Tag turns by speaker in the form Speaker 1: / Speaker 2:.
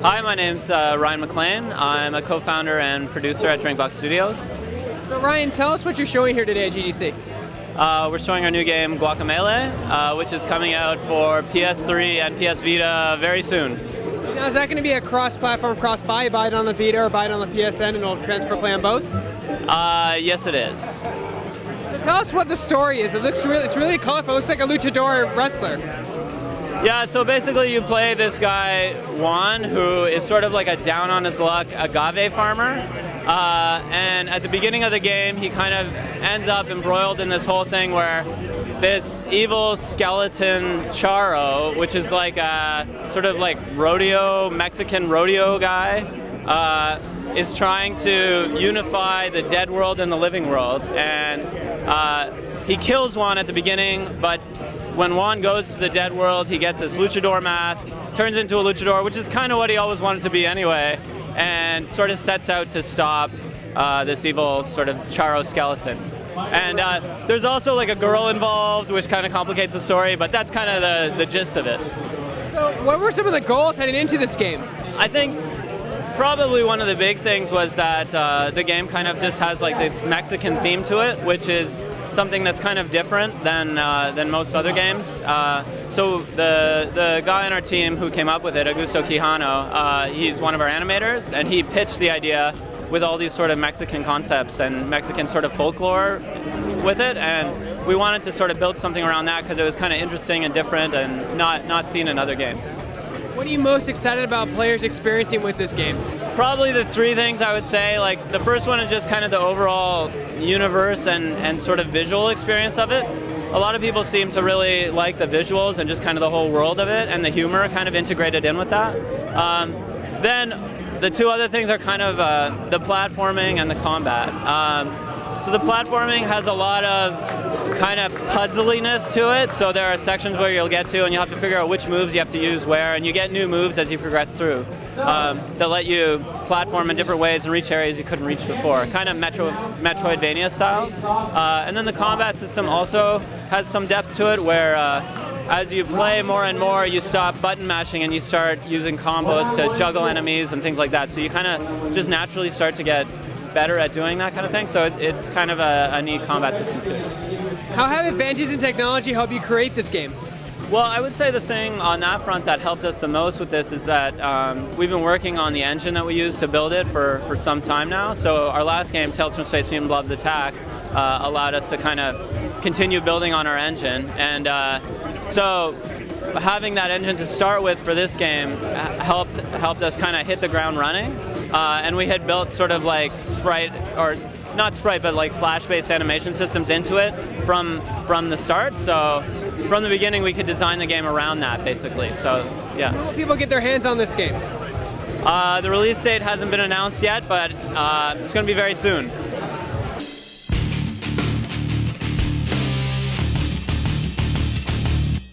Speaker 1: Hi, my name's Ryan MacLean. I'm a co-founder and producer at Drinkbox Studios.
Speaker 2: So Ryan, tell us what you're showing here today at GDC.
Speaker 1: We're showing our new game Guacamelee, which is coming out for PS3 and PS Vita very soon.
Speaker 2: Now, is that going to be a cross-platform, cross-buy? You buy it on the Vita or buy it on the PSN and it'll transfer play on both?
Speaker 1: Yes, it is.
Speaker 2: So tell us what the story is. It's really colorful. It looks like a luchador wrestler.
Speaker 1: Yeah, so basically you play this guy, Juan, who is sort of like a down-on-his-luck agave farmer. And at the beginning of the game, he kind of ends up embroiled in this whole thing where this evil skeleton Charo, which is like a sort of like Mexican rodeo guy, is trying to unify the dead world and the living world. And he kills Juan at the beginning, but when Juan goes to the dead world, he gets this luchador mask, turns into a luchador, which is kind of what he always wanted to be anyway, and sort of sets out to stop this evil sort of Charo skeleton. And there's also like a girl involved, which kind of complicates the story, but that's kind of the gist of it.
Speaker 2: So what were some of the goals heading into this game?
Speaker 1: I think probably one of the big things was that the game kind of just has like this Mexican theme to it, which is something that's kind of different than most other games. So the guy on our team who came up with it, Augusto Quijano, he's one of our animators, and he pitched the idea with all these sort of Mexican concepts and Mexican sort of folklore with it, and we wanted to sort of build something around that because it was kind of interesting and different and not seen in other games.
Speaker 2: What are you most excited about players experiencing with this game?
Speaker 1: Probably the three things I would say. Like the first one is just kind of the overall universe and sort of visual experience of it. A lot of people seem to really like the visuals and just kind of the whole world of it, and the humor kind of integrated in with that. Then the two other things are kind of the platforming and the combat. So the platforming has a lot of kind of puzzliness to it, so there are sections where you'll get to and you'll have to figure out which moves you have to use where, and you get new moves as you progress through that let you platform in different ways and reach areas you couldn't reach before, kind of Metroid-vania style. And then the combat system also has some depth to it where as you play more and more, you stop button mashing and you start using combos to juggle enemies and things like that, so you kind of just naturally start to get better at doing that kind of thing, so it's kind of a neat combat system too.
Speaker 2: How have advances in technology helped you create this game?
Speaker 1: Well, I would say the thing on that front that helped us the most with this is that we've been working on the engine that we use to build it for some time now. So our last game, Tales from Space Mutant Blobs Attack, allowed us to kind of continue building on our engine, and so having that engine to start with for this game helped us kind of hit the ground running. And we had built sort of like not sprite, but like flash-based animation systems into it from the start. So from the beginning, we could design the game around that, basically. So yeah.
Speaker 2: When will people get their hands on this game?
Speaker 1: The release date hasn't been announced yet, but it's going to be very soon.